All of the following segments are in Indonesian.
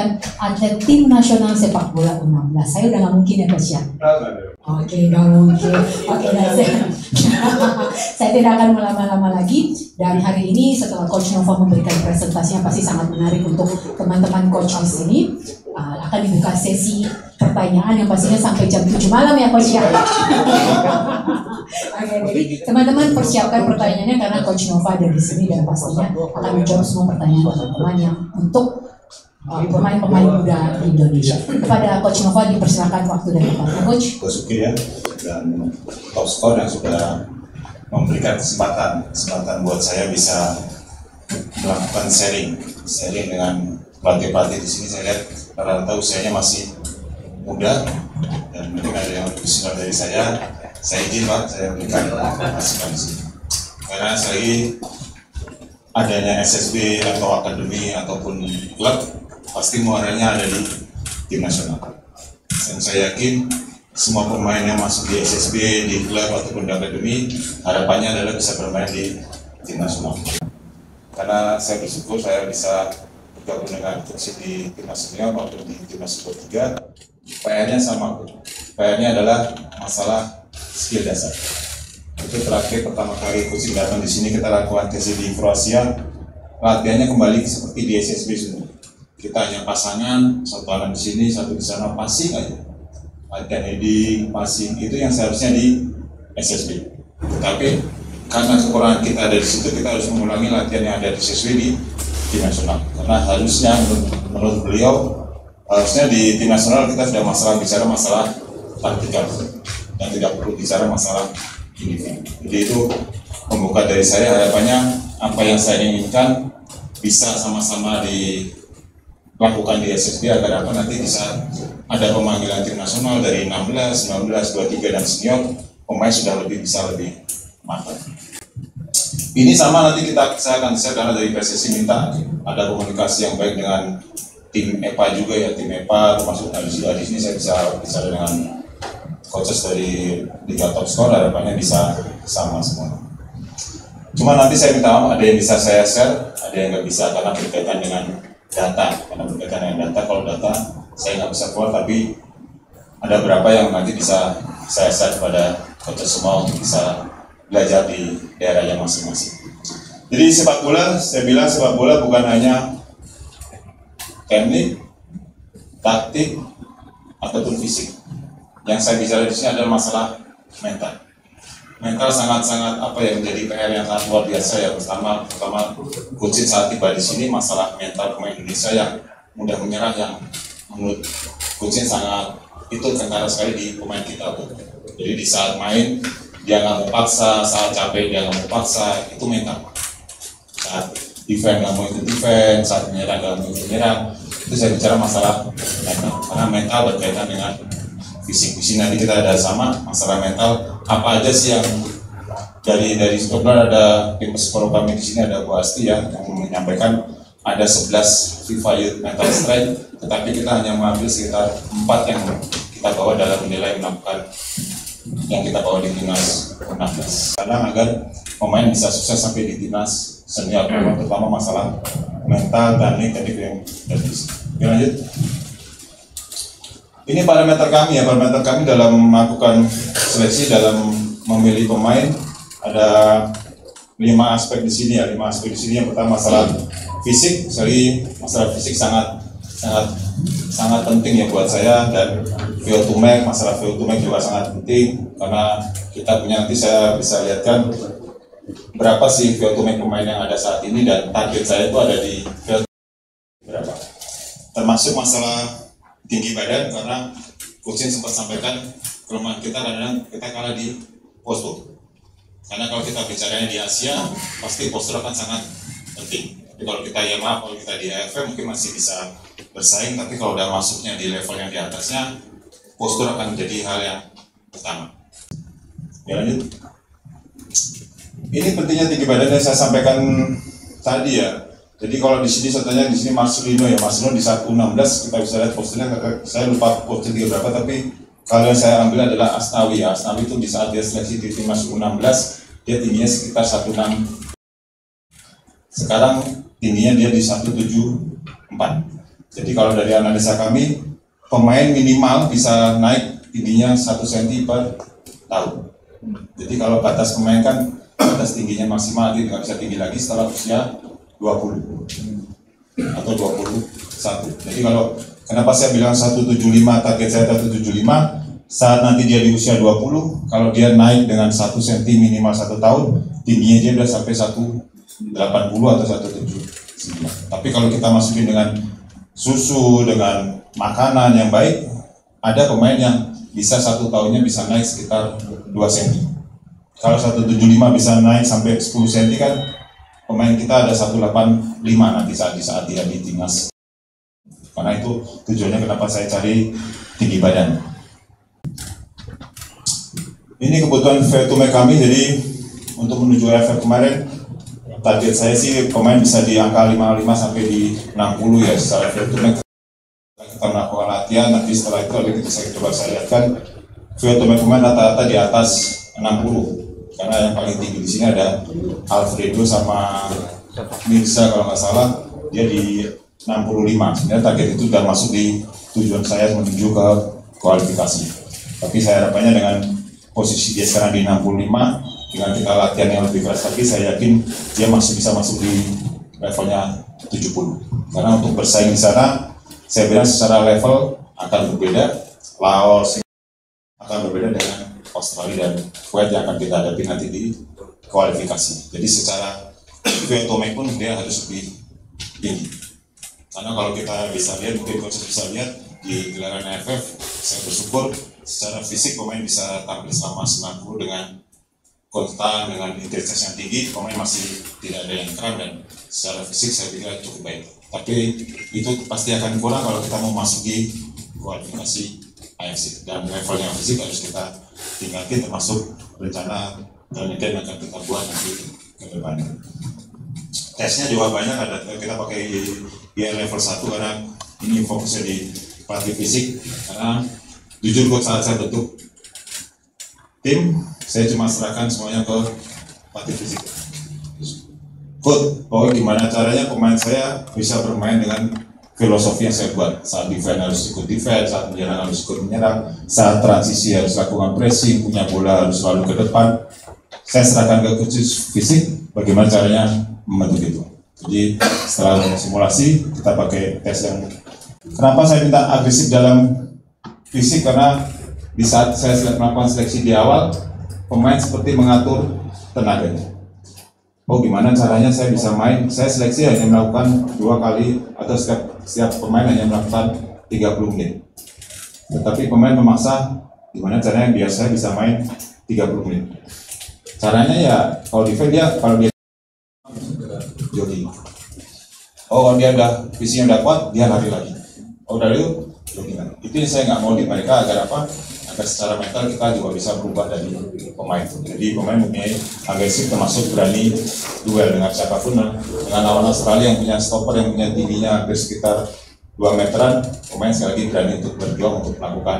merupakan atlet tim nasional sepak bola U16. Saya udah nggak mungkin ya Coach ya? Oke, nggak mungkin. Oke, saya tidak akan melama-lama lagi. Dan hari ini setelah Coach Nova memberikan presentasinya pasti sangat menarik untuk teman-teman coach di sini. Akan dibuka sesi pertanyaan yang pastinya sampai jam 7 malam ya Coach ya. Oke, jadi teman-teman persiapkan pertanyaannya karena Coach Nova ada di sini dan pastinya akan menjawab semua pertanyaan teman-teman yang untuk pemain-pemain muda di Indonesia. Kepada Coach Nova dipersilakan waktu dan tempatnya Coach. Kosuki ya, dan top score yang sudah memberikan kesempatan buat saya bisa melakukan sharing dengan pelatih-pelatih di sini. Saya lihat rata-rata usianya masih muda dan mungkin ada yang lebih senior dari saya. Saya izin Pak, saya berikan masukan di sini. Karena saya adanya SSB atau akademi ataupun klub pasti muaranya ada di tim nasional. Dan saya yakin semua pemain yang masuk di SSB, di klub ataupun di akademi, harapannya adalah bisa bermain di tim nasional. Karena saya bersyukur saya bisa bergabung dengan Persib di timnas senior maupun di timnas U23. PR-nya sama, PR-nya adalah masalah skill dasar. Itu terakhir pertama kali coaching datang di sini kita lakukan tes di Kroasia, latihannya kembali seperti di SSB semua. Kita hanya pasangan, satu anak di sini, satu di sana, passing aja. Latihan heading, passing itu yang seharusnya di SSB. Tetapi karena kekurangan kita ada di situ, kita harus mengulangi latihan yang ada di SSB di tim nasional. Karena harusnya menurut beliau harusnya di tim nasional kita sudah bicara masalah taktikal dan tidak perlu bicara masalah individu. Jadi itu membuka dari saya, harapannya apa yang saya inginkan bisa sama-sama dilakukan di SSB agar nanti bisa ada pemanggilan tim nasional dari 16, 19, 23 dan senior, pemain sudah bisa lebih matang. Ini sama nanti saya akan share karena dari PSSI minta ada komunikasi yang baik dengan tim EPA juga ya, tim EPA termasuk di sini saya bisa bicara dengan coaches dari Liga Top Score, harapannya bisa sama semua. Cuma nanti saya minta maaf, ada yang bisa saya share, ada yang nggak bisa karena berkaitan dengan data. Kalau data saya nggak bisa keluar, tapi ada beberapa yang nanti bisa saya share kepada coaches semua untuk bisa belajar di daerahnya masing-masing. Jadi sepak bola, saya bilang sepak bola bukan hanya teknik, taktik, ataupun fisik. Yang saya bicara di sini adalah masalah mental. Mental sangat-sangat menjadi PR yang sangat luar biasa ya. Pertama coaching saat tiba di sini masalah mental pemain Indonesia yang mudah menyerah, yang menurut coaching sangat itu kentara sekali di pemain kita. Jadi di saat main dia nggak mau paksa, saat capek dia nggak mau paksa, itu mental. Saat defense nggak mau ikut defense, saat menyerang nggak mau ikut menyerang, itu saya bicara masalah mental. Karena mental berkaitan dengan fisik. Di sini nanti kita ada sama masalah mental. Apa aja sih yang dari kebetulan ada tim psikolog kami di sini, ada Bu Asti ya yang menyampaikan ada 11 FIFA Youth Mental Strength, tetapi kita hanya mengambil sekitar 4 yang kita bawa dalam menilai melakukan yang kita bawa di timnas U16. Karena agar pemain bisa sukses sampai di timnas senior, terutama masalah mental dan teknik yang dari sini. Oke, lanjut. Ini parameter kami dalam melakukan seleksi, dalam memilih pemain ada 5 aspek di sini ya. 5 aspek di sini. Yang pertama masalah fisik. Masalah fisik sangat penting ya buat saya, dan masalah VO2 max juga sangat penting karena kita punya, nanti saya bisa lihatkan berapa sih VO2 max pemain yang ada saat ini dan target saya itu ada di VO2 berapa. Termasuk masalah tinggi badan, karena coaching sempat sampaikan kelemahan kita kadang kita kalah di postur. Karena kalau kita bicaranya di Asia, pasti postur akan sangat penting. Tapi kalau kita kalau kita di AFF mungkin masih bisa bersaing, tapi kalau udah masuknya di level yang di atasnya, postur akan menjadi hal yang pertama. Ya, lanjut. Ini pentingnya tinggi badan yang saya sampaikan tadi ya. Jadi kalau di sini contohnya di sini Marcelino di 116 kita bisa lihat posturnya, saya lupa postur berapa, tapi kalau yang saya ambil adalah Asnawi. Asnawi itu di saat dia seleksi di timnas U16 dia tingginya sekitar 16. Sekarang tingginya dia di 174. Jadi kalau dari analisa kami, pemain minimal bisa naik tingginya 1 cm per tahun. Jadi kalau batas pemain kan batas tingginya maksimal, dia nggak bisa tinggi lagi setelah usia 20 atau 21. Jadi kalau kenapa saya bilang 175, target saya 175, saat nanti dia di usia 20, kalau dia naik dengan 1 cm minimal 1 tahun, tingginya dia udah sampai 180 atau 179. Tapi kalau kita masukin dengan susu, dengan makanan yang baik, ada pemain yang bisa 1 tahunnya bisa naik sekitar 2 cm. Kalau 175 bisa naik sampai 10 cm kan, pemain kita ada 185 nanti saat dia di timnas. Karena itu tujuannya kenapa saya cari tinggi badan. Ini kebutuhan VO2max kami, jadi untuk menuju AFF kemarin, target saya sih pemain bisa di angka 55 sampai di 60 ya secara VO2max. Kita melakukan latihan, nanti setelah itu saya coba lihatkan VO2max pemain rata-rata di atas 60. Karena yang paling tinggi di sini ada Alfredo sama Mirza kalau nggak salah, dia di 65. Sebenarnya target itu sudah masuk di tujuan saya menuju ke kualifikasi. Tapi saya harapannya dengan posisi dia sekarang di 65, dengan kita latihan yang lebih keras lagi, saya yakin dia masih bisa masuk di levelnya 70. Karena untuk bersaing di sana, saya bilang secara level akan berbeda. Laos akan berbeda dengan Australia dan Kuwait yang akan kita hadapi nanti di kualifikasi. Jadi secara VO2max pun dia harus lebih tinggi. Karena kalau kita bisa lihat, mungkin coach bisa lihat di gelaran AFF, saya bersyukur secara fisik pemain bisa tampil selama 90 dengan konstan, dengan intensitas yang tinggi, pemain masih tidak ada yang kram dan secara fisik saya pikir cukup baik. Tapi itu pasti akan kurang kalau kita mau masuk di kualifikasi AFC, dan level yang fisik harus kita tingkatin termasuk rencana penelitian yang akan kita buat nanti ke depannya. Tesnya juga banyak, ada kita pakai level 1 karena ini fokusnya di pelatih fisik, karena jujur kok saat saya bentuk tim, saya cuma serahkan semuanya ke pelatih fisik. Coach, pokoknya gimana caranya pemain saya bisa bermain dengan filosofi yang saya buat. Saat defense harus ikut defense, saat menyerang harus ikut menyerang, saat transisi harus lakukan pressing, punya bola harus selalu ke depan. Saya serahkan ke coach fisik, bagaimana caranya membentuk itu. Jadi setelah simulasi, kita pakai tes yang. Kenapa saya minta agresif dalam fisik? Karena di saat saya melakukan seleksi di awal, pemain seperti mengatur tenaganya. Oh gimana caranya saya bisa main? Saya seleksi hanya melakukan 2 kali atau setiap pemain hanya melakukan 30 menit. Tetapi pemain memaksa gimana caranya biar saya bisa main 30 menit. Caranya ya kalau defense kalau dia jogging. Oh kalau dia udah fisiknya udah kuat, dia lari lagi. Oh dari itu jogging. Itu yang saya nggak mau di mereka agar apa? Agar secara mental kita juga bisa berubah dari pemain. Jadi pemain mempunyai agresif, termasuk berani duel dengan siapapun. Dengan lawan Australia yang punya stopper yang punya tingginya hampir sekitar 2 meteran, pemain sekali lagi berani untuk berjuang untuk melakukan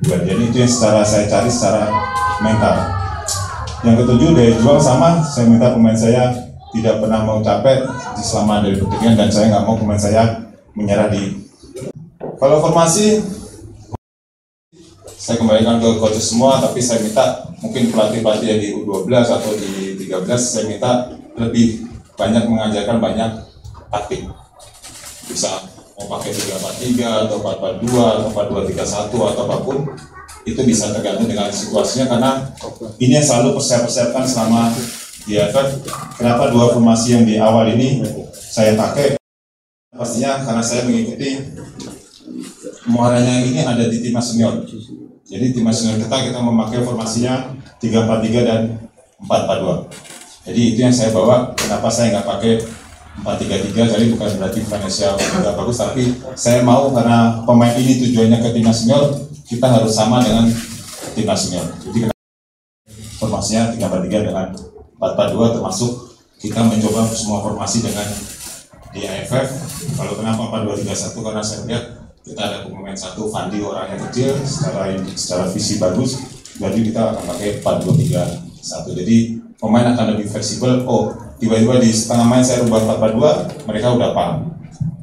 duel. Jadi itu yang saya cari secara mental. Yang ketujuh, daya juang sama. Saya minta pemain saya tidak pernah mau capek selama dari pertandingan, dan saya nggak mau pemain saya menyerah di. Kalau formasi, saya kembalikan ke coach semua, tapi saya minta mungkin pelatih-pelatih yang di U12 atau di 13, saya minta lebih banyak mengajarkan banyak taktik. Bisa mau pakai 3-4-3 atau 4-4-2 atau 4-2-3-1 atau apapun, itu bisa tergantung dengan situasinya, karena ini yang selalu persiapkan selama di AFF. Kenapa 2 formasi yang di awal ini saya pakai? Pastinya karena saya mengikuti muaranya ini ada di timnas senior. Jadi timnas senior kita memakai formasinya 3-4-3 dan 4-4-2. Jadi itu yang saya bawa. Kenapa saya nggak pakai 4-3-3? Jadi bukan berarti Indonesia nggak bagus, tapi saya mau karena pemain ini tujuannya ke timnas senior, kita harus sama dengan timnas senior. Jadi formasinya 3-4-3 dengan 4-4-2, termasuk kita mencoba semua formasi dengan di AFF. Kalau kenapa 4-2-3-1? Karena saya lihat kita ada pemain satu, Fandi, orangnya kecil, secara visi bagus, jadi kita akan pakai 4-2-3-1. Jadi pemain akan lebih fleksibel. Oh, tiba-tiba di setengah main saya rubah 4-4-2, mereka udah paham.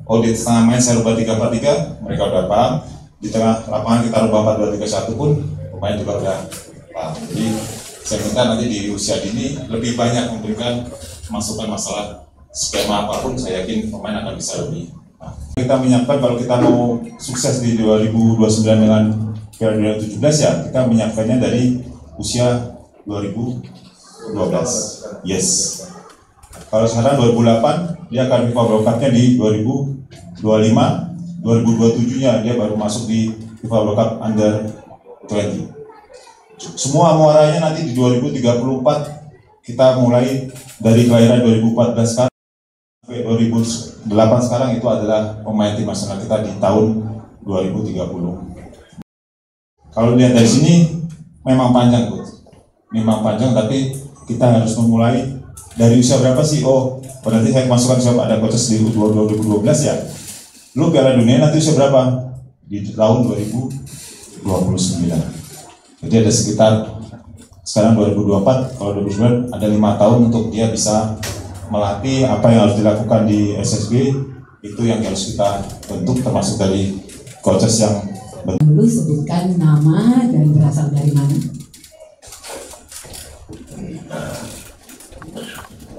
audit setengah main saya rubah 3-4-3, mereka udah paham. Di tengah lapangan kita rubah 4-2-3-1 pun pemain juga udah paham. Jadi saya minta nanti di usia dini lebih banyak memberikan masukan masalah skema apapun, saya yakin pemain akan bisa lebih. Nah, kita menyiapkan kalau kita mau sukses di 2029 dengan Piala Dunia 17 ya, kita menyiapkannya dari usia 2012. Yes. Kalau sekarang 2008, dia akan FIFA World Cup-nya di 2025, 2027-nya dia baru masuk di FIFA World Cup Under 20. Semua muaranya nanti di 2034, kita mulai dari kelahiran 2014 sekarang sampai 2008 sekarang itu adalah pemain tim nasional kita di tahun 2030. Kalau lihat dari sini memang panjang, memang panjang, tapi kita harus memulai dari usia berapa sih? Oh, berarti saya masukkan siapa ada coaches di 2012 ya. Lu Piala Dunia nanti usia berapa? Di tahun 2029. Jadi ada sekitar sekarang 2024, kalau 2029 ada 5 tahun untuk dia bisa melatih apa yang harus dilakukan di SSB, itu yang harus kita bentuk termasuk dari coaches yang dulu sebutkan nama dan berasal dari mana?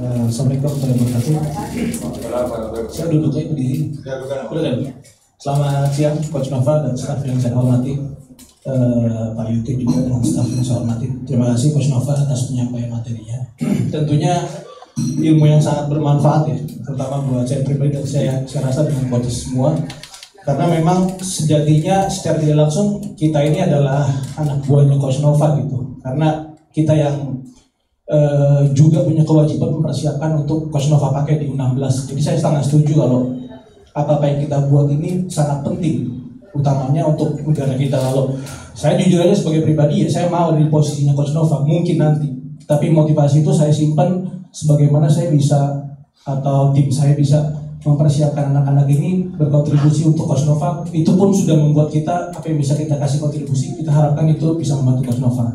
Assalamualaikum warahmatullahi wabarakatuh. Saya duduknya berdiri. Udah kan? Selamat siang Coach Nova dan staf yang saya hormati, Pak Yuki juga dengan staf yang saya hormati. Terima kasih Coach Nova atas penyampaian materinya. Tentunya ilmu yang sangat bermanfaat ya, terutama buat saya pribadi dan saya rasa dengan coaches semua. Karena memang sejatinya secara tidak langsung kita ini adalah anak buahnya Coach Nova gitu. Karena kita yang juga punya kewajiban mempersiapkan untuk Coach Nova pakai di U16. Jadi saya sangat setuju kalau apa yang kita buat ini sangat penting, utamanya untuk negara kita. Kalau saya jujur aja sebagai pribadi ya, saya mau di posisinya Coach Nova mungkin nanti. Tapi motivasi itu saya simpan sebagaimana saya bisa atau tim saya bisa mempersiapkan anak-anak ini berkontribusi untuk Coach Nova. Itu pun sudah membuat kita apa yang bisa kita kasih kontribusi, kita harapkan itu bisa membantu Coach Nova.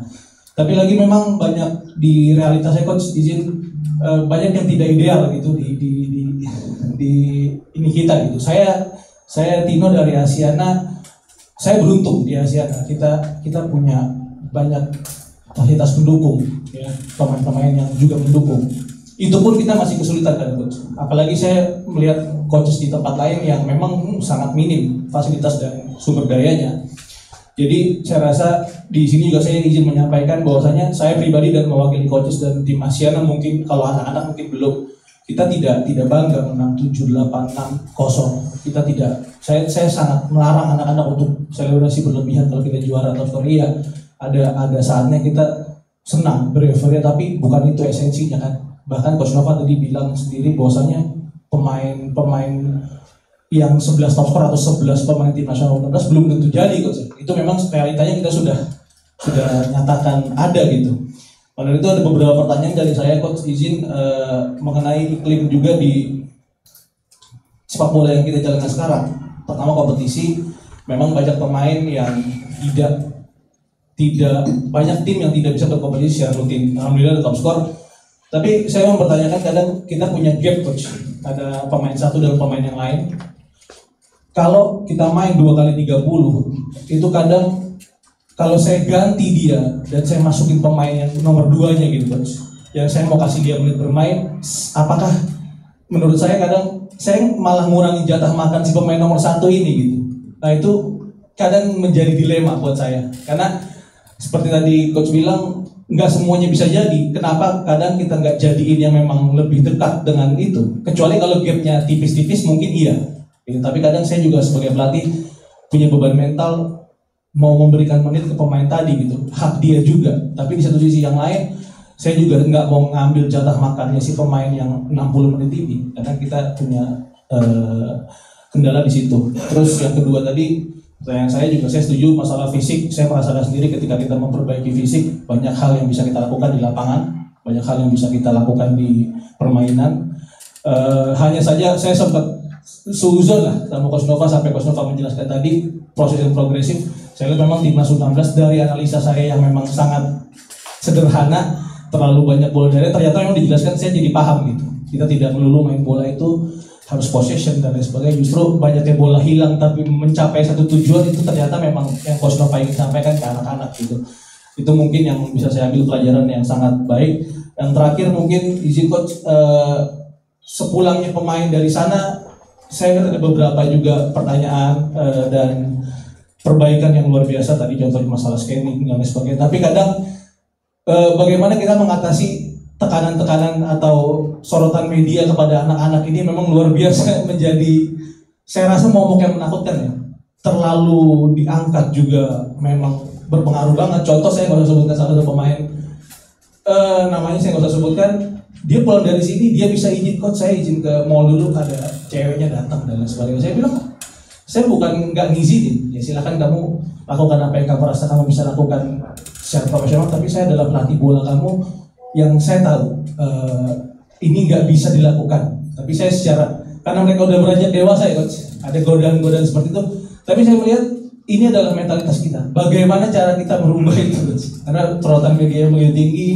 Tapi lagi memang banyak di realitas saya Coach izin banyak yang tidak ideal gitu di ini kita gitu. Saya Tino dari Asiana, saya beruntung di Asiana kita punya banyak fasilitas pendukung ya, pemain-pemain yang juga mendukung. Itu pun kita masih kesulitan kan Coach. Apalagi saya melihat coaches di tempat lain yang memang sangat minim fasilitas dan sumber dayanya. Jadi saya rasa di sini juga saya izin menyampaikan bahwasanya saya pribadi dan mewakili coaches dan tim Asiana, mungkin kalau anak-anak mungkin belum, kita tidak bangga menang 7-8-6-0. Kita tidak. Saya sangat melarang anak-anak untuk selebrasi berlebihan kalau kita juara atau Korea. Ada saatnya kita senang berevoria, tapi bukan itu esensinya kan. Bahkan Coach Nova tadi bilang sendiri bahwasanya pemain yang 11 top skor atau 11 pemain tim nasional U16 belum tentu jadi Coach. Itu memang realitanya kita sudah nyatakan ada gitu. Oleh itu ada beberapa pertanyaan dari saya Coach, izin mengenai iklim juga di sepak bola yang kita jalankan sekarang. Pertama, kompetisi, memang banyak pemain yang tidak banyak tim yang tidak bisa berkompetisi secara rutin. Alhamdulillah ada top skor. Tapi saya mempertanyakan kadang kita punya gap Coach. Ada pemain satu dan pemain yang lain. Kalau kita main 2x30, itu kadang kalau saya ganti dia dan saya masukin pemain yang nomor 2-nya gitu Coach, yang saya mau kasih dia menit bermain, apakah menurut saya kadang saya malah ngurangin jatah makan si pemain nomor 1 ini gitu. Nah itu kadang menjadi dilema buat saya, karena seperti tadi Coach bilang nggak semuanya bisa jadi. Kenapa kadang kita nggak jadiin yang memang lebih dekat dengan itu, kecuali kalau gapnya tipis-tipis mungkin iya gitu. Tapi kadang saya juga sebagai pelatih punya beban mental mau memberikan menit ke pemain tadi gitu, hak dia juga. Tapi di satu sisi yang lain saya juga nggak mau ngambil jatah makannya si pemain yang 60 menit ini, karena kita punya kendala di situ. Terus yang kedua tadi pertanyaan saya juga, saya setuju masalah fisik. Saya merasakan sendiri ketika kita memperbaiki fisik, banyak hal yang bisa kita lakukan di lapangan, banyak hal yang bisa kita lakukan di permainan. Hanya saja saya sempat suzon lah sama Coach Nova, sampai Coach Nova menjelaskan tadi proses yang progresif. Saya lihat memang timnas U16 dari analisa saya yang memang sangat sederhana, terlalu banyak bola dari, ternyata memang dijelaskan saya jadi paham gitu. Kita tidak melulu main bola itu harus possession dan lain sebagainya. Justru banyaknya bola hilang tapi mencapai satu tujuan itu ternyata memang yang Coach Nova ingin sampaikan ke anak-anak gitu. Itu mungkin yang bisa saya ambil pelajaran yang sangat baik. Yang terakhir mungkin izin Coach, sepulangnya pemain dari sana, saya ada beberapa juga pertanyaan dan perbaikan yang luar biasa. Tadi contohnya masalah scanning dan lain sebagainya. Tapi kadang bagaimana kita mengatasi tekanan-tekanan atau sorotan media kepada anak-anak ini memang luar biasa menjadi, saya rasa momok yang menakutkan ya. Terlalu diangkat juga memang berpengaruh banget. Contoh saya nggak usah sebutkan salah satu pemain, namanya saya nggak usah sebutkan. Dia pulang dari sini, dia bisa izin, Coach saya izin ke mall dulu, ada ceweknya datang dan lain sebagainya. Saya bilang, saya bukan nggak ngizinin, ya silakan kamu lakukan apa yang kamu rasa kamu bisa lakukan secara profesional, tapi saya adalah pelatih bola kamu yang saya tahu ini nggak bisa dilakukan. Tapi saya secara, karena mereka udah beranjak dewasa ya Coach, ada godaan-godaan seperti itu. Tapi saya melihat ini adalah mentalitas kita. Bagaimana cara kita merubah itu Coach? Karena sorotan media yang begitu tinggi,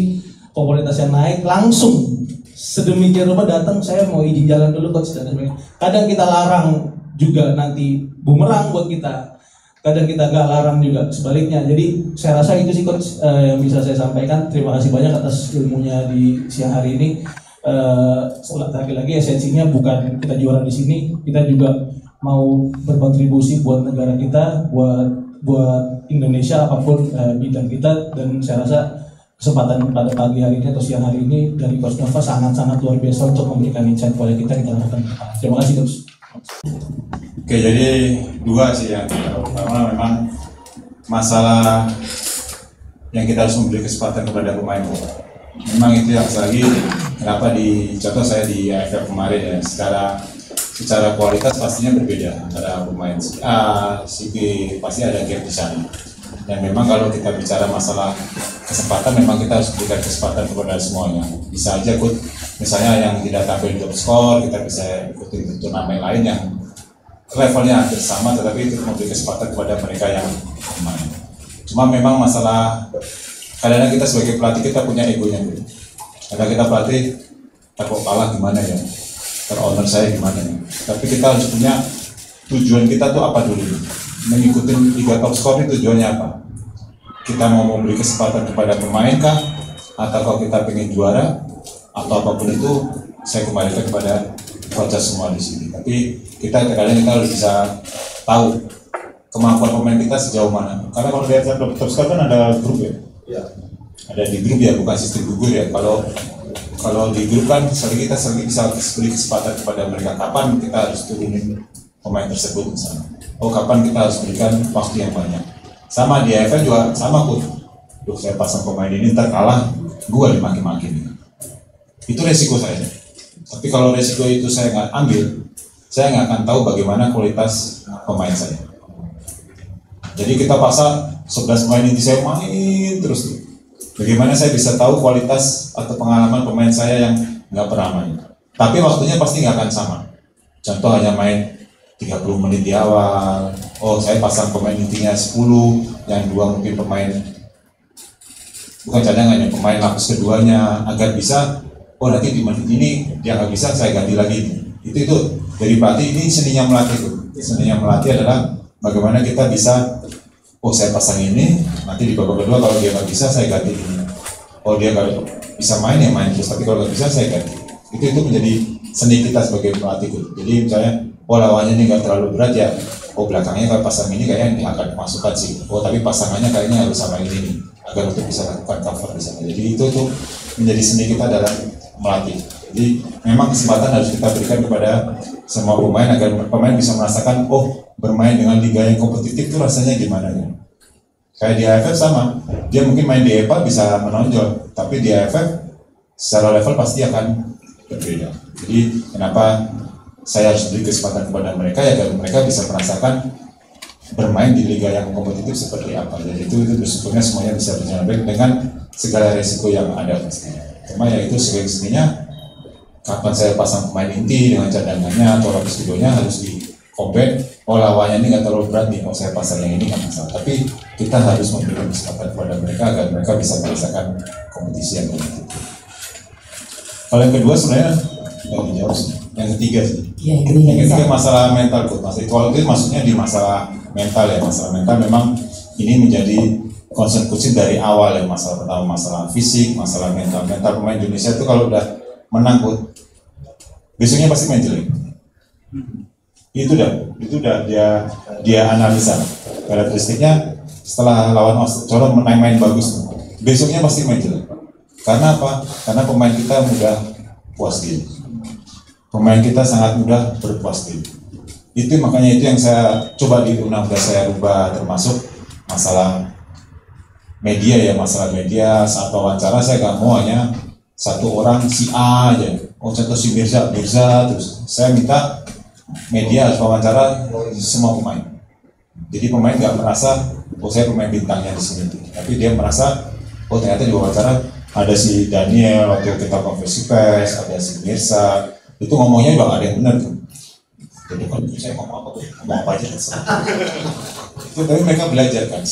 popularitas yang naik, langsung sedemikian rupa datang, saya mau izin jalan dulu Coach dan sebagainya. Kadang kita larang juga nanti bumerang buat kita. Kadang kita nggak larang juga sebaliknya. Jadi saya rasa itu sih Coach yang bisa saya sampaikan. Terima kasih banyak atas ilmunya di siang hari ini. Lagi-lagi esensinya bukan kita juara di sini, kita juga mau berkontribusi buat negara kita, buat Indonesia apapun bidang kita. Dan saya rasa kesempatan pada pagi hari ini atau siang hari ini dari Coach Nova sangat-sangat luar biasa untuk memberikan insight kepada kita harapkan. Terima kasih Coach. Oke, jadi dua sih yang pertama memang masalah yang kita harus memberi kesempatan kepada pemain. Memang itu yang lagi kenapa di contoh saya di AFF kemarin ya, secara kualitas pastinya berbeda antara pemain A, si B, pasti ada gap di sana. Dan memang kalau kita bicara masalah kesempatan, memang kita harus berikan kesempatan kepada semuanya. Bisa aja ikut, misalnya yang tidak tampil di top score, kita bisa ikutin turnamen lain yang levelnya hampir sama, tetapi itu memberi kesempatan kepada mereka yang bermain. Cuma memang masalah, kadang-kadang kita sebagai pelatih kita punya egonya dulu. Kadang kita pelatih, takut kalah gimana ya, owner saya gimana ya. Tapi kita harus punya tujuan kita tuh apa dulu. Mengikuti Liga Top Score itu tujuannya apa? Kita mau memberi kesempatan kepada pemain kah? Atau kalau kita pengen juara? Atau apapun itu, saya kembalikan kepada proses semua di sini. Tapi kita kadang-kadang kita harus bisa tahu kemampuan pemain kita sejauh mana. Karena kalau lihat Top Score kan ada grup ya. Ada di grup ya, bukan sistem gugur ya. Kalau di grup kan kita sering bisa beri kesempatan kepada mereka kapan kita harus turunin pemain tersebut misalnya. Oh kapan kita harus berikan waktu yang banyak. Sama di AFF juga sama pun. Duh saya pasang pemain ini ntar kalah, gue dimaki-maki nih. Itu resiko saya. Tapi kalau resiko itu saya nggak ambil, saya nggak akan tahu bagaimana kualitas pemain saya. Jadi kita pasang 11 pemain inti saya main terus tuh. Bagaimana saya bisa tahu kualitas atau pengalaman pemain saya yang nggak pernah main. Tapi waktunya pasti nggak akan sama. Contoh hanya main 30 menit di awal. Oh saya pasang pemain intinya 10, yang 2 mungkin pemain bukan cadangan ya, pemain lapis keduanya agar bisa. Oh nanti di menit ini dia nggak bisa, saya ganti lagi. Itu dari pelatih, ini seninya melatih tuh. Seninya melatih adalah bagaimana kita bisa, oh saya pasang ini, nanti di babak kedua kalau dia nggak bisa saya ganti ini. Oh dia kalau bisa main ya main terus, tapi kalau nggak bisa saya ganti. Itu menjadi seni kita sebagai pelatih tuh. Jadi misalnya, oh lawannya ini nggak terlalu berat ya, oh belakangnya kalau pasang ini kayaknya ini akan masukkan sih. Oh tapi pasangannya kayaknya harus sama ini nih, agar untuk bisa lakukan cover di sana. Jadi itu tuh menjadi seni kita dalam melatih. Jadi memang kesempatan harus kita berikan kepada semua pemain agar pemain bisa merasakan, oh bermain dengan liga yang kompetitif itu rasanya gimana ya. Kayak di AFF sama, dia mungkin main di EPA bisa menonjol, tapi di AFF secara level pasti akan berbeda. Jadi kenapa saya harus beri kesempatan kepada mereka ya, agar mereka bisa merasakan bermain di liga yang kompetitif seperti apa. Jadi itu bersyukurnya semuanya bisa berjalan baik dengan segala resiko yang ada pastinya. Cuma ya itu segi-seginya kapan saya pasang pemain inti dengan cadangannya atau lapis keduanya harus di compare. Oh lawannya ini nggak terlalu berat nih, oh saya pasang yang ini nggak masalah. Tapi kita harus memberikan kesempatan kepada mereka agar mereka bisa merasakan kompetisi yang kompetitif. Kalau yang kedua sebenarnya nggak dijawab sih. Yang ketiga sih. Ya, yang ketiga. Yang ketiga masalah mental, coach. Kalau itu maksudnya di masalah mental ya, masalah mental memang ini menjadi concern coach dari awal ya. Masalah pertama masalah fisik, masalah mental. Mental pemain Indonesia itu kalau udah menang, coach, besoknya pasti main jelek. Itu udah dia analisa karakteristiknya setelah lawan Australia main bagus, besoknya pasti main jelek. Karena apa? Karena pemain kita mudah puas diri. Pemain kita sangat mudah berpuas diri. Itu makanya itu yang saya coba di U16 saya rubah, termasuk masalah media ya, masalah media saat wawancara saya gak mau hanya satu orang si A aja. Oh contoh si Mirza terus. Saya minta media harus wawancara semua pemain. Jadi pemain gak merasa oh saya pemain bintangnya di sini, tapi dia merasa oh ternyata di wawancara ada si Daniel waktu kita konversi pers, ada si Mirza. Itu ngomongnya juga gak ada yang benar tuh. Jadi kalau saya ngomong apa aja itu, tapi mereka belajar kan.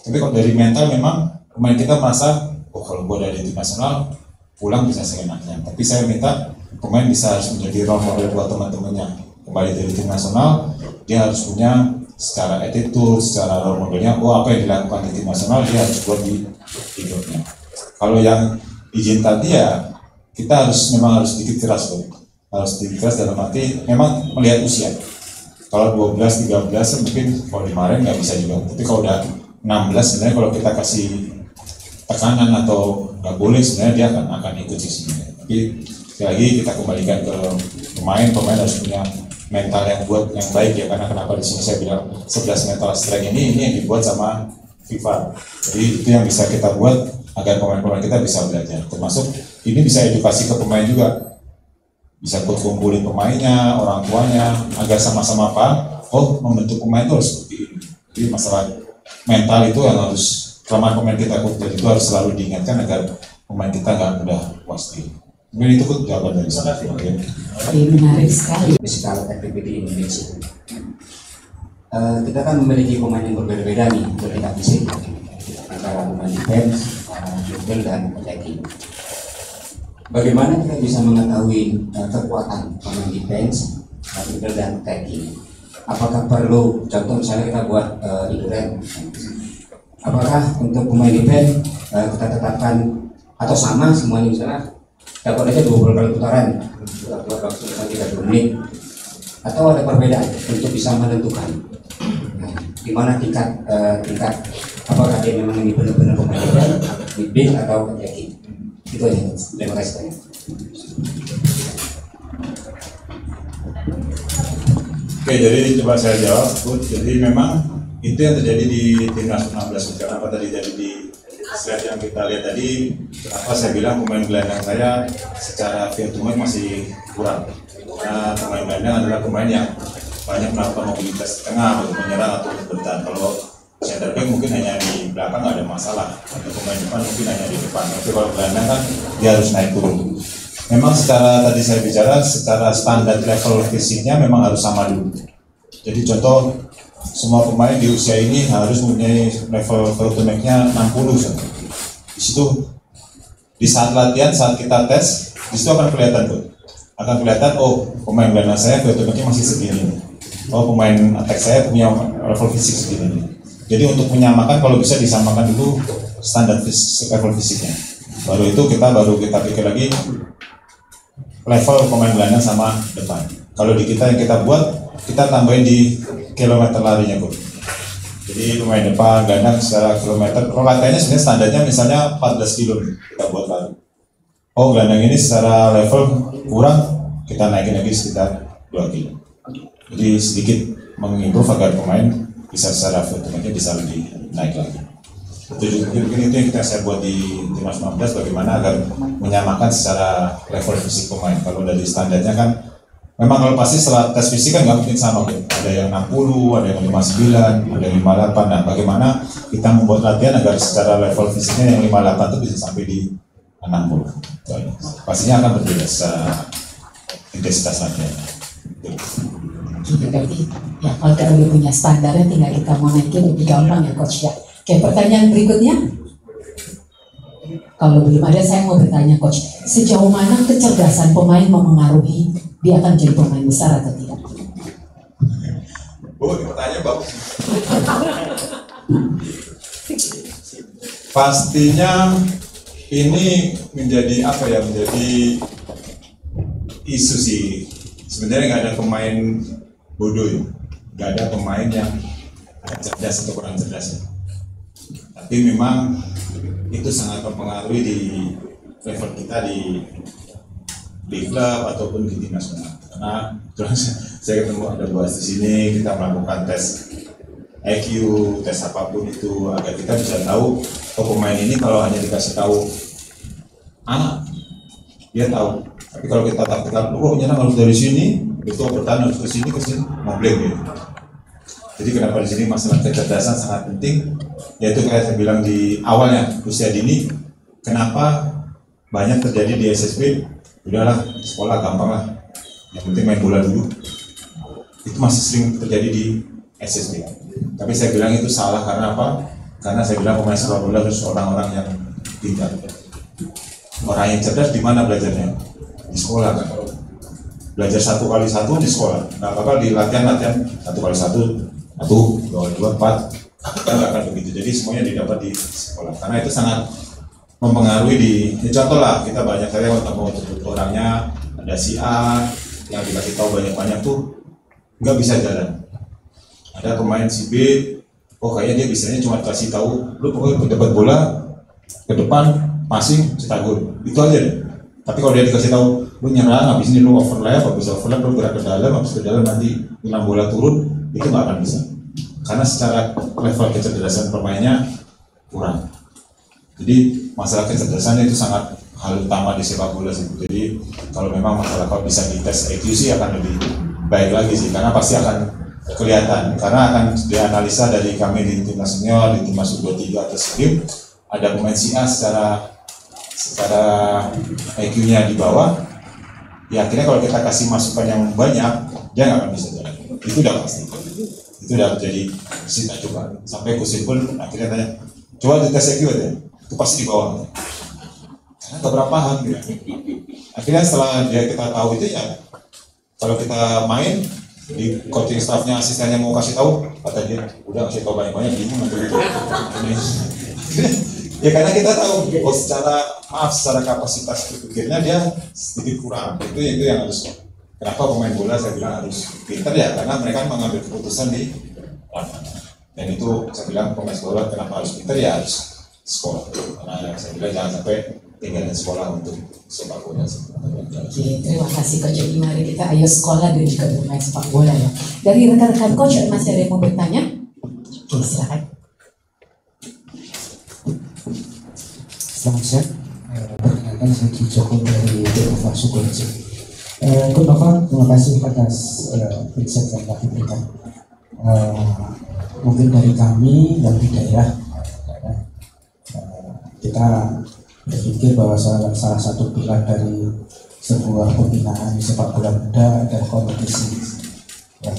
Tapi kalau dari mental memang pemain kita merasa oh kalau gue dari tim nasional pulang bisa seenaknya. Tapi saya minta pemain bisa harus menjadi role model buat teman-temannya. Kembali dari tim nasional dia harus punya secara attitude, secara role modelnya. Oh apa yang dilakukan di tim nasional dia harus buat di hidupnya. Kalau yang izin tadi ya kita memang harus sedikit keras loh. Harus dikeras dalam arti memang melihat usia. Kalau 12, 13 mungkin kalau kemarin nggak bisa juga. Tapi kalau udah 16 sebenarnya kalau kita kasih tekanan atau nggak boleh sebenarnya dia akan ikut sih sebenarnya. Tapi sekali lagi kita kembalikan ke pemain harus punya mental yang baik ya, karena kenapa di sini saya bilang 11 mental strength ini yang dibuat sama FIFA. Jadi itu yang bisa kita buat agar pemain-pemain kita bisa belajar. Termasuk ini bisa edukasi ke pemain juga. Bisa kumpulin pemainnya, orang tuanya, agar sama-sama paham, oh membentuk pemain itu harus seperti ini. Jadi masalah mental itu yang harus, kelemahan pemain kita itu harus selalu diingatkan agar pemain kita nggak mudah puas diri. Mungkin itu pun jawaban dari saya. Menarik sekali. Physical activity Indonesia. Kita kan memiliki pemain yang berbeda-beda nih bertingkat fisik, antara pemain defense, midfield dan attacking. Bagaimana kita bisa mengetahui kekuatan pemain defense, midfield dan attacking? Apakah perlu, contoh misalnya kita buat iduran, apakah untuk pemain defense kita tetapkan atau sama semuanya, misalnya dapat aja 20 kali putaran, kita buat waktu 30 menit, atau ada perbedaan untuk bisa menentukan di mana tingkat apakah dia memang ini benar-benar pemain defense, midfield atau attacking? Itu aja. Terima kasih banyak. Oke, jadi coba saya jawab, Bu. Jadi memang itu yang terjadi di timnas 16. Kenapa tadi jadi di slide yang kita lihat tadi? Kenapa saya bilang pemain gelandang saya secara virtual masih kurang? Karena pemain gelandang adalah pemain yang banyak melakukan mobilitas di tengah untuk menyerang atau untuk bertahan. Kalau center back mungkin hanya di belakang nggak ada masalah, atau pemain depan mungkin hanya di depan. Tapi kalau gelandang kan dia harus naik turun. Memang secara tadi saya bicara secara standar level fisiknya memang harus sama dulu. Jadi contoh semua pemain di usia ini harus mempunyai level virtual-nya 60. Di situ di saat latihan, saat kita tes, di situ akan kelihatan tuh. Akan kelihatan oh pemain gelandang saya virtual-nya masih segini. Oh pemain attack saya punya level fisik segini. Jadi untuk menyamakan kalau bisa disamakan dulu standar level fisiknya. Baru kita pikir lagi level pemain gelandang sama depan. Kalau di kita yang kita buat, kita tambahin di kilometer larinya, Bu. Jadi pemain depan gelandang secara kilometer, kalau latihannya sebenarnya standarnya misalnya 14 kilo kita buat lari. Oh gelandang ini secara level kurang, kita naikin lagi sekitar 2 kilo. Jadi sedikit mengimprove agar pemain bisa secara virtualnya bisa lebih naik lagi. Itu yang kita saya buat di timnas 19 bagaimana agar menyamakan secara level fisik pemain. Kalau dari standarnya kan memang kalau pasti setelah tes fisik kan nggak mungkin sama, ada yang 60, ada yang 59, ada yang 58. Nah bagaimana kita membuat latihan agar secara level fisiknya yang 58 itu bisa sampai di 60. Pastinya akan berbeda secara intensitas latihan. Berarti ya kalau kita udah punya standarnya tinggal kita mau naikin lebih gampang ya coach ya. Oke, pertanyaan berikutnya. Kalau belum ada, saya mau bertanya Coach, sejauh mana kecerdasan pemain memengaruhi dia akan jadi pemain besar atau tidak? Oh, pertanyaan bagus. Pastinya ini menjadi apa ya, menjadi isu sih. Sebenarnya nggak ada pemain bodoh ya, nggak ada pemain yang cerdas atau kurang cerdas ya. Tapi memang itu sangat mempengaruhi di level kita di klub ataupun di tim nasional. Karena saya ketemu ada bahas di sini, kita melakukan tes IQ, tes apapun itu agar kita bisa tahu pemain ini kalau hanya dikasih tahu dia tahu. Tapi kalau kita takutkan, nyerang harus dari sini, itu bertahan harus ke sini ngoblek gitu. Jadi kenapa di sini masalah kecerdasan sangat penting, yaitu kayak saya bilang di awalnya usia dini, kenapa banyak terjadi di SSB, udahlah sekolah gampang lah, yang penting main bola dulu. Itu masih sering terjadi di SSB. Tapi saya bilang itu salah karena apa? Karena saya bilang pemain sepak bola harus orang-orang yang pintar. Orang yang cerdas di mana belajarnya? Di sekolah kan. Belajar 1x1 di sekolah. Nggak apa-apa di latihan 1x1, 1, 2, 4. Kita nggak akan begitu. Jadi semuanya didapat di sekolah. Karena itu sangat mempengaruhi contoh lah, kita banyak kali mau sebut orangnya, ada si A yang dikasih tahu banyak-banyak tuh nggak bisa jalan. Ada pemain si B, kayaknya dia bisanya cuma kasih tahu, lu pokoknya dapat bola ke depan, passing, cetak gol, itu aja deh. Tapi kalau dia dikasih tahu, lu nyerang, habis ini lu overlap, lu gerak ke dalam, habis ke dalam nanti hilang bola turun, itu nggak akan bisa. Karena secara level kecerdasan pemainnya kurang. Jadi masalah kecerdasan itu sangat hal utama di sepak bola sih. Jadi kalau memang masalah kalau bisa dites IQ sih akan lebih baik lagi sih, karena pasti akan kelihatan, karena akan dianalisa dari kami di timnas senior, di timnas U23 atau SKIM, ada pemain si A secara IQ-nya di bawah, ya akhirnya kalau kita kasih masukan yang banyak, dia nggak akan bisa jalan. Itu udah pasti. Itu udah jadi kita coba sampai Kusin pun akhirnya tanya, coba dites IQ aja, itu pasti di bawah. Karena nggak berapa paham gitu. Akhirnya setelah kita tahu itu ya, kalau kita main di coaching staffnya, asistennya mau kasih tahu, kata dia udah kasih tahu banyak-banyak, bingung nanti gitu. Ya karena kita tahu, secara kapasitas berpikirnya dia sedikit kurang. Itu yang harus. Kenapa pemain bola saya bilang harus pintar ya, karena mereka mengambil keputusan di lapangan. Dan itu saya bilang pemain bola kenapa harus pintar ya, harus sekolah. Karena saya bilang jangan sampai tinggalin sekolah untuk sepak bola. Oke, terima kasih Coach. Jadi mari kita ayo sekolah dan juga bermain sepak bola ya. Dari rekan-rekan Coach, masih ada yang mau bertanya? Oke, silakan. Selamat siang. Perkenalkan saya Ki Joko dari Nova Sukoharjo. Coach Nova, terima kasih atas insight yang telah diberikan. Mungkin dari kami yang di daerah, kita berpikir bahwa salah satu pilar dari sebuah pembinaan sepak bola muda adalah kompetisi. Ya.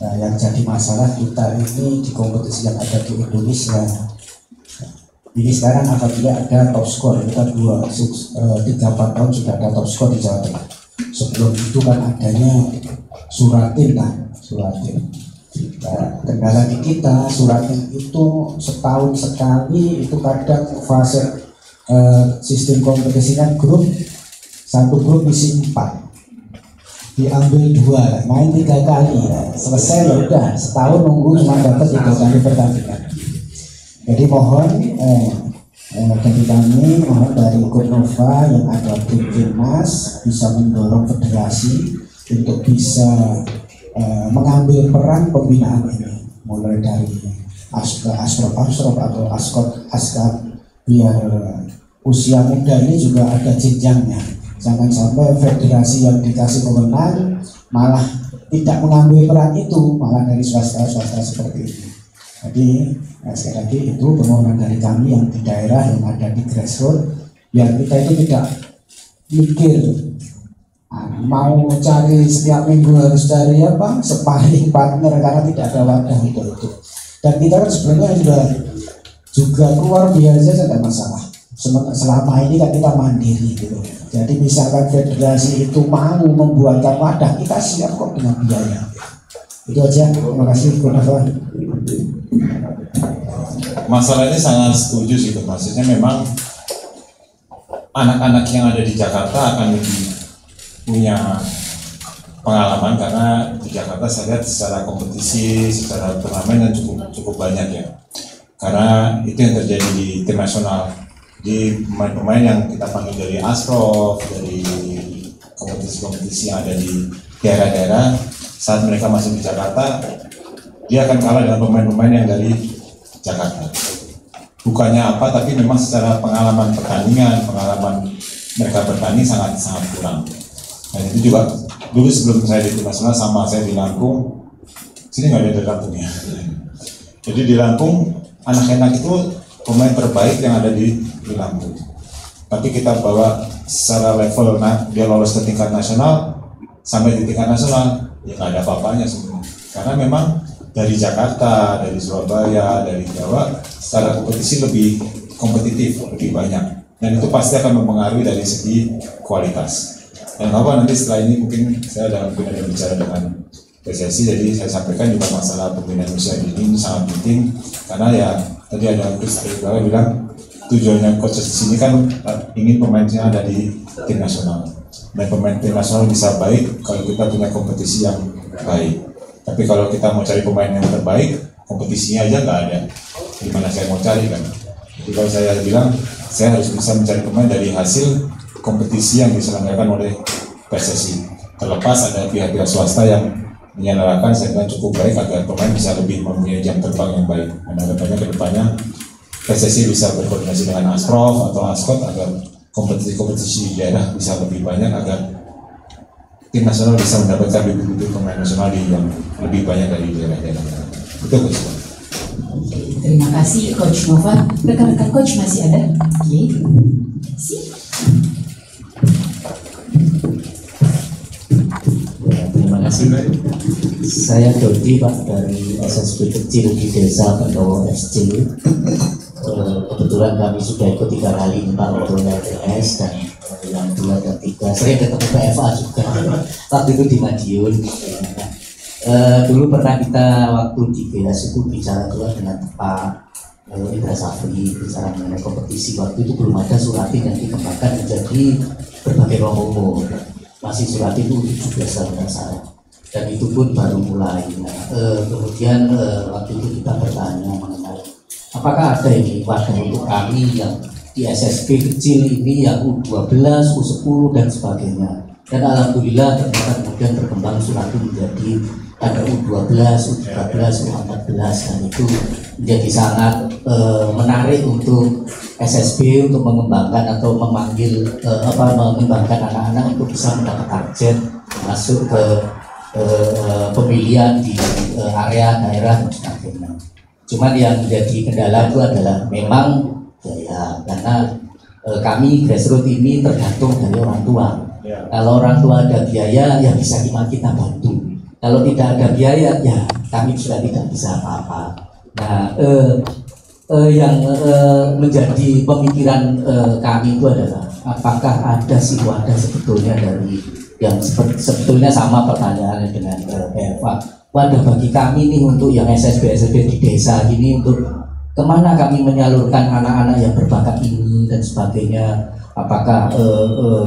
Nah, yang jadi masalah kita ini di kompetisi yang ada di Indonesia ini sekarang apabila ada top skor, kita 3-4 tahun sudah ada top skor di Jawa Tengah. Sebelum itu kan adanya Suratin. Nah, kendala di kita Suratin itu setahun sekali, itu kadang fase sistem kompetisi kan grup, satu grup isi 4, diambil 2, main 3 kali, selesai ya udah, setahun nunggu cuma dapat 3 kali pertandingan. Jadi mohon dari kami, mohon dari Coach Nova yang ada tim timnas bisa mendorong federasi untuk bisa mengambil peran pembinaan ini, mulai dari asprop atau askap, biar usia muda ini juga ada jenjangnya. Jangan sampai federasi yang dikasih wewenang malah tidak mengambil peran itu, malah dari swasta seperti ini. Jadi sekali lagi itu permohonan dari kami yang di daerah yang ada di grassroots, biar kita itu tidak mikir mau cari setiap minggu harus cari sparring partner, karena tidak ada wadah untuk itu. Dan kita kan sebenarnya juga luar biasa, tidak masalah. selama ini kan kita mandiri gitu. Jadi misalkan federasi itu mau membuatkan wadah, kita siap kok dengan biaya. Itu aja. Terima kasih. Masalah ini sangat setuju sih, maksudnya memang anak-anak yang ada di Jakarta akan lebih punya pengalaman karena di Jakarta saya lihat secara kompetisi, secara turnamen cukup banyak ya. Karena itu yang terjadi di tim nasional, di pemain-pemain yang kita panggil dari Asprof, dari kompetisi-kompetisi yang ada di daerah-daerah, saat mereka masuk di Jakarta, dia akan kalah dengan pemain-pemain yang dari Jakarta. Bukannya apa, tapi memang secara pengalaman pertandingan, pengalaman mereka bertanding sangat kurang. Dan itu juga dulu sebelum saya di tim nasional sama saya di Lampung, sini nggak ada di Lampung ya. Jadi di Lampung anak-anak itu pemain terbaik yang ada di Lampung. Tapi kita bawa secara level, dia lolos ke tingkat nasional, sampai di tingkat nasional ya nggak ada apa-apanya sebenarnya. Karena memang dari Jakarta, dari Surabaya, dari Jawa, secara kompetisi lebih kompetitif, lebih banyak. Dan itu pasti akan mempengaruhi dari segi kualitas. Dan apa nanti setelah ini mungkin saya ada bicara dengan PSSI, jadi saya sampaikan juga masalah pembinaan usia dini ini sangat penting karena ya tadi ada Chris bilang tujuannya coach di sini kan ingin pemainnya ada di tim nasional. Dan pemain tim nasional bisa baik kalau kita punya kompetisi yang baik. Tapi kalau kita mau cari pemain yang terbaik, kompetisinya aja nggak ada. Gimana saya mau cari kan? Jadi kalau saya bilang saya harus bisa mencari pemain dari hasil kompetisi yang diselenggarakan oleh PSSI. Terlepas ada pihak-pihak swasta yang menyelenggarakan, saya kira cukup baik agar pemain bisa lebih mempunyai jam terbang yang baik. Dan harapannya ke depannya PSSI bisa berkoordinasi dengan Asprof atau Askot agar kompetisi-kompetisi di daerah bisa lebih banyak agar tim nasional bisa mendapatkan bibit-bibit pemain nasional yang lebih banyak dari daerah-daerah. Itu Coach. Terima kasih Coach Nova. Rekan-rekan Coach masih ada? Oke. Terima kasih. Saya Dodi Pak dari SSB kecil di Desa Pendowo SC. Kebetulan kami sudah ikut 3 kali Pak untuk LTS dan yang 2 dan 3 sering ketemu PFA juga. Waktu itu di Madiun. Dulu pernah kita waktu di BS itu bicara juga dengan Pak Indra Safri, bicara mengenai kompetisi. Waktu itu belum ada Suratin yang dikembangkan menjadi berbagai rombongan. Masih Suratin itu 17 tahun saya. Dan itu pun baru mulai. Kemudian waktu itu kita bertanya mengenai apakah ada ini wadah untuk kami yang di SSB kecil ini yang U12, U10 dan sebagainya. Dan alhamdulillah ternyata kemudian berkembang Suratin menjadi ada U12, U13, U14 dan itu menjadi sangat menarik untuk SSB untuk mengembangkan atau memanggil mengembangkan anak-anak untuk bisa mendapat target masuk ke pemilihan di area daerah dan sebagainya. Cuman yang menjadi kendala itu adalah memang ya karena kami grassroots ini tergantung dari orang tua. Kalau orang tua ada biaya ya bisa kita bantu. Kalau tidak ada biaya ya kami sudah tidak bisa apa-apa. Nah yang menjadi pemikiran kami itu adalah apakah ada sih wadah sebetulnya dari yang sebetulnya sama pertanyaannya dengan PFA. Wadah bagi kami nih untuk yang SSB di desa ini untuk kemana kami menyalurkan anak-anak yang berbakat ini dan sebagainya. Apakah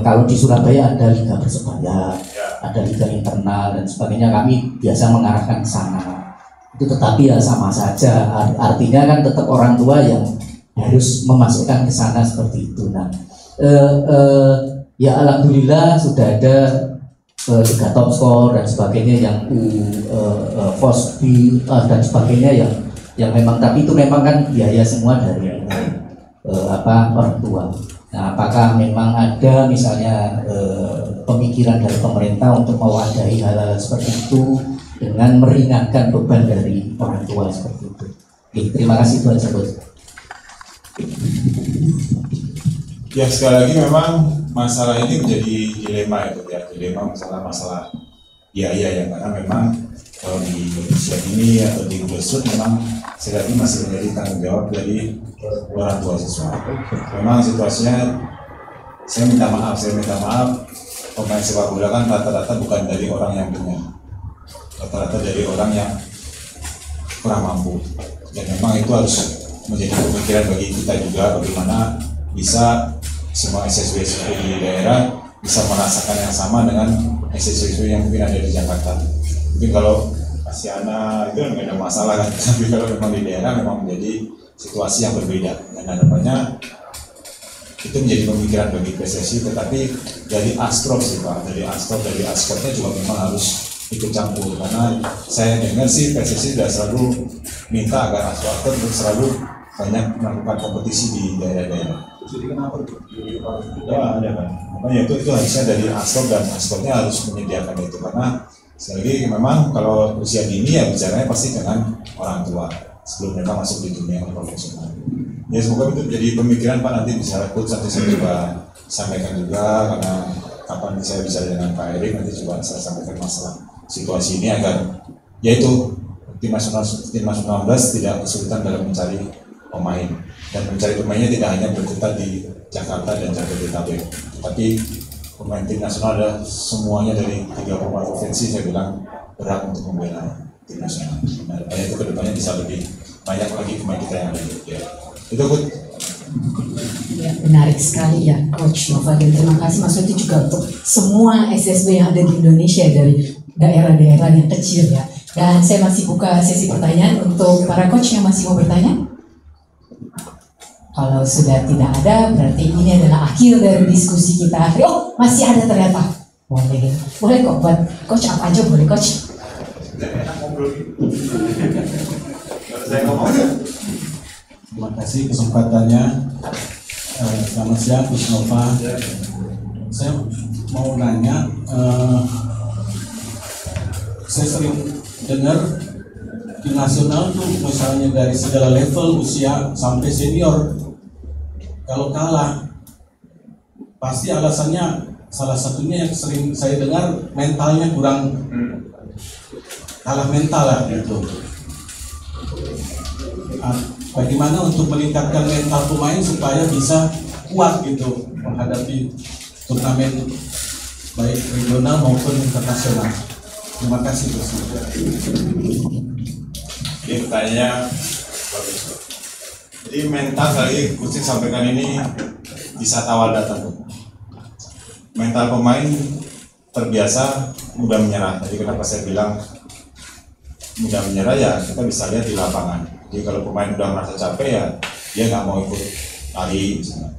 kalau di Surabaya ada liga persebaya, ada liga internal dan sebagainya, kami biasa mengarahkan ke sana. Itu tetapi ya sama saja, artinya kan tetap orang tua yang harus memasukkan ke sana seperti itu. Nah, ya alhamdulillah sudah ada liga top score dan sebagainya yang Fosbi dan sebagainya yang memang, tapi itu memang kan biaya semua dari orang tua. Nah, apakah memang ada misalnya pemikiran dari pemerintah untuk mewadahi hal-hal seperti itu dengan meringankan beban dari orang tua seperti itu? Oke, terima kasih Tuan Sebut. Ya sekali lagi memang masalah ini menjadi dilema itu ya, dilema masalah biaya ya, karena memang Kalau di usia dini atau di grassroots memang sekali lagi masih menjadi tanggung jawab dari orang tua siswa. Memang situasinya saya minta maaf pemain sepak bola kan rata-rata bukan dari orang yang punya, rata-rata dari orang yang kurang mampu, dan memang itu harus menjadi pemikiran bagi kita juga bagaimana bisa semua SSW di daerah bisa merasakan yang sama dengan SSW yang mungkin ada di Jakarta. Mungkin kalau Asiana itu nggak ada masalah kan, tapi kalau memang di daerah memang menjadi situasi yang berbeda, dan harapannya itu menjadi pemikiran bagi PSSI. Tetapi dari Asprop sih Pak, dari Aspropnya juga memang harus ikut campur, karena saya dengar sih PSSI sudah selalu minta agar Asprop untuk selalu banyak melakukan kompetisi di daerah-daerah. Jadi kenapa itu? Ya ada kan, makanya itu harusnya dari Asprop, dan Aspropnya harus menyediakan itu, karena sekali lagi memang kalau usia dini ya bicaranya pasti dengan orang tua sebelum mereka masuk di dunia profesional. Ya semoga itu jadi pemikiran Pak, nanti bisa ikut, nanti saya coba sampaikan juga, karena kapan saya bisa dengan Pak Erik nanti coba saya sampaikan masalah situasi ini agar yaitu tim nasional 19 tidak kesulitan dalam mencari pemain, dan mencari pemainnya tidak hanya berkutat di Jakarta dan Jabodetabek, tapi pemain tim nasional adalah semuanya dari 3 provinsi. Saya bilang berat untuk membela tim nasional. Nah, itu kedepannya bisa lebih banyak lagi pemain kita yang ada di daerah. Itu Coach. Ya, menarik sekali ya Coach Nova, dan terima kasih Mas Wati juga untuk semua SSB yang ada di Indonesia dari daerah-daerah yang kecil ya. Dan saya masih buka sesi pertanyaan untuk para coach yang masih mau bertanya. Kalau sudah tidak ada, berarti ini adalah akhir dari diskusi kita. Oh, masih ada ternyata. Boleh kok buat coach, apa aja boleh coach. Terima kasih kesempatannya. Selamat siang, Coach Nova. Saya mau nanya, saya sering dengar tim nasional tuh misalnya dari segala level usia sampai senior, kalau kalah pasti alasannya salah satunya yang sering saya dengar mentalnya kurang, kalah mental lah gitu. Bagaimana untuk meningkatkan mental pemain supaya bisa kuat gitu menghadapi turnamen baik regional maupun internasional? Terima kasih. Jadi pertanyaannya bagus. Jadi mental kali Coach sampaikan ini bisa awal datang. Mental pemain terbiasa mudah menyerah. Jadi kenapa saya bilang mudah menyerah, ya kita bisa lihat di lapangan. Jadi kalau pemain udah merasa capek ya dia nggak mau ikut lari misalnya.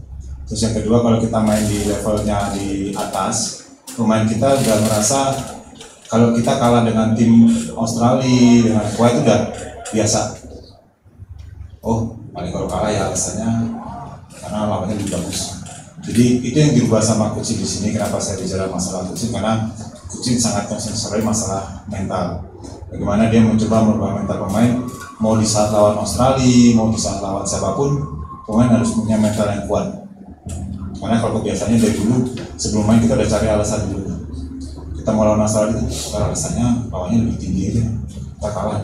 Terus yang kedua, kalau kita main di levelnya di atas, pemain kita udah merasa kalau kita kalah dengan tim Australia, dengan Kuwait itu udah biasa. Oh, paling kalau kalah ya alasannya karena lawannya lebih bagus. Jadi itu yang dirubah sama coaching di sini. Kenapa saya bicara masalah coaching? Karena coaching sangat konsentrasi masalah mental. Bagaimana dia mencoba merubah mental pemain, mau di saat lawan Australia, mau di saat lawan siapapun, pemain harus punya mental yang kuat. Karena kalau kebiasaannya dari dulu sebelum main kita udah cari alasan dulu. Kita mau lawan Australia itu alasannya lawannya lebih tinggi aja, kita kalah.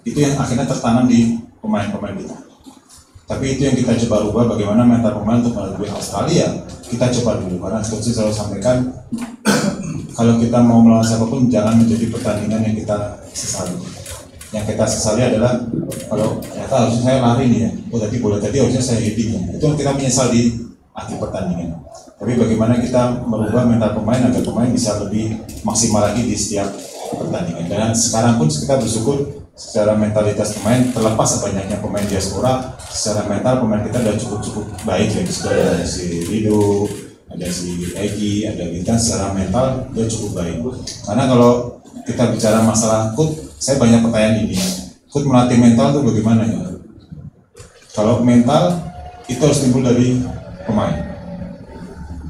Itu yang akhirnya tertanam di pemain-pemain kita. Tapi itu yang kita coba rubah, bagaimana mental pemain untuk melawan Australia. Kita coba dulu, karena coach selalu sampaikan kalau kita mau melawan siapapun jangan menjadi pertandingan yang kita sesali. Yang kita sesali adalah kalau ternyata harusnya saya lari nih ya, oh tadi bola tadi harusnya saya heading ya. Itu yang kita menyesal di akhir pertandingan. Tapi bagaimana kita merubah mental pemain agar pemain bisa lebih maksimal lagi di setiap pertandingan. Dan sekarang pun kita bersyukur secara mentalitas pemain, terlepas banyaknya pemain diaspora, secara mental pemain kita sudah cukup baik ya. Sudah ada si Rido, ada si Egi, ada Bintang, secara mental dia cukup baik. Karena kalau kita bicara masalah coach, saya banyak pertanyaan ini. Coach melatih mental itu bagaimana ya? Kalau mental itu harus timbul dari pemain.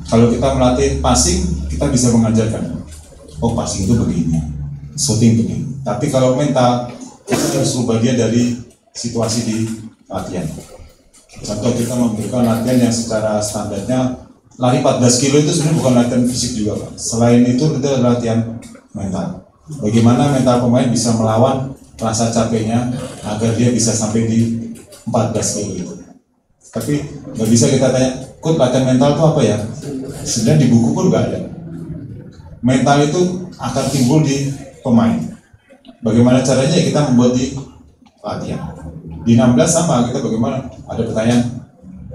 Kalau kita melatih passing, kita bisa mengajarkan, oh passing itu begini, shooting begini. Tapi kalau mental, kita harus ubah dia dari situasi di latihan. Contoh kita memberikan latihan yang secara standarnya lari 14 kilo itu sebenarnya bukan latihan fisik juga Pak. Selain itu adalah latihan mental. Bagaimana mental pemain bisa melawan rasa capeknya agar dia bisa sampai di 14 kilo itu. Tapi nggak bisa kita tanya, Coach, latihan mental itu apa ya? Sebenarnya di buku pun nggak ada. Mental itu akan timbul di pemain. Bagaimana caranya ya kita membuat di latihan. Di 16 sama, kita bagaimana? Ada pertanyaan,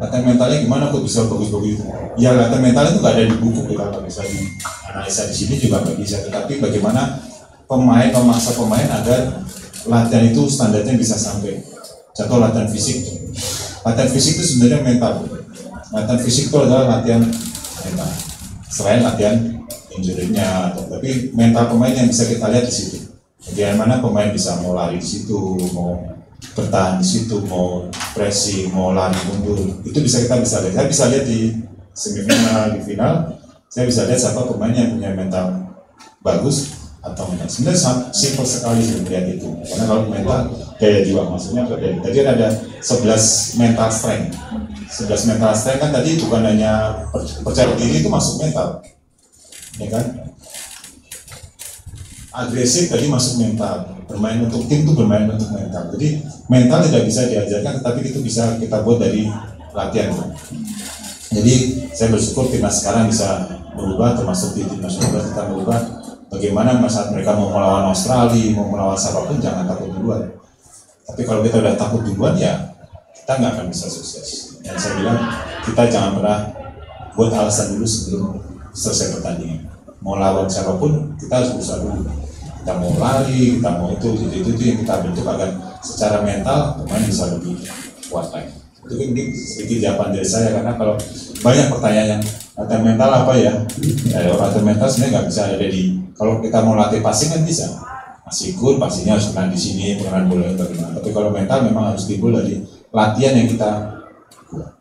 latihan mentalnya gimana kok bisa bagus-bagus itu? Ya latihan mental itu nggak ada di buku, kita nggak bisa di analisa di sini juga nggak bisa. Tetapi bagaimana pemain memaksa pemain agar latihan itu standarnya bisa sampai. Contoh latihan fisik. Latihan fisik itu sebenarnya mental. Latihan fisik itu adalah latihan mental. Selain latihan injury-nya, tapi mental pemain yang bisa kita lihat di situ. Bagaimana pemain bisa mau lari di situ, mau bertahan di situ, mau pressing, mau lari mundur. Itu kita bisa lihat. Saya bisa lihat di semifinal, di final. Saya bisa lihat siapa pemain yang punya mental bagus atau mental. Sebenarnya simpel sekali melihat itu. Karena kalau mental daya jiwa, maksudnya tadi ada 11 mental strength. 11 mental strength kan tadi bukan hanya percaya diri, itu masuk mental, ya kan? Agresif tadi masuk mental, bermain untuk tim itu bermain untuk mental. Jadi mental tidak bisa diajarkan, tetapi itu bisa kita buat dari latihan. Jadi saya bersyukur timnas sekarang bisa berubah, termasuk di timnas nasional kita berubah. Bagaimana saat mereka mau melawan Australia, mau melawan siapapun, jangan takut duluan. Tapi kalau kita udah takut duluan ya kita nggak akan bisa sukses. Dan saya bilang kita jangan pernah buat alasan dulu sebelum selesai pertandingan. Mau lawan siapapun kita harus berusaha dulu. Kita mau lari, kita mau itu yang kita bentuk agar secara mental pemain bisa lebih kuat lagi. Itu mungkin sedikit jawaban dari saya, karena kalau banyak pertanyaan yang latihan mental apa ya? Latihan mental sebenarnya nggak bisa ada di, kalau kita mau latih passing kan bisa. Masih ikut, pastinya harus menang di sini, pengenalan bola bagaimana. Tapi kalau mental memang harus timbul dari latihan yang kita buat.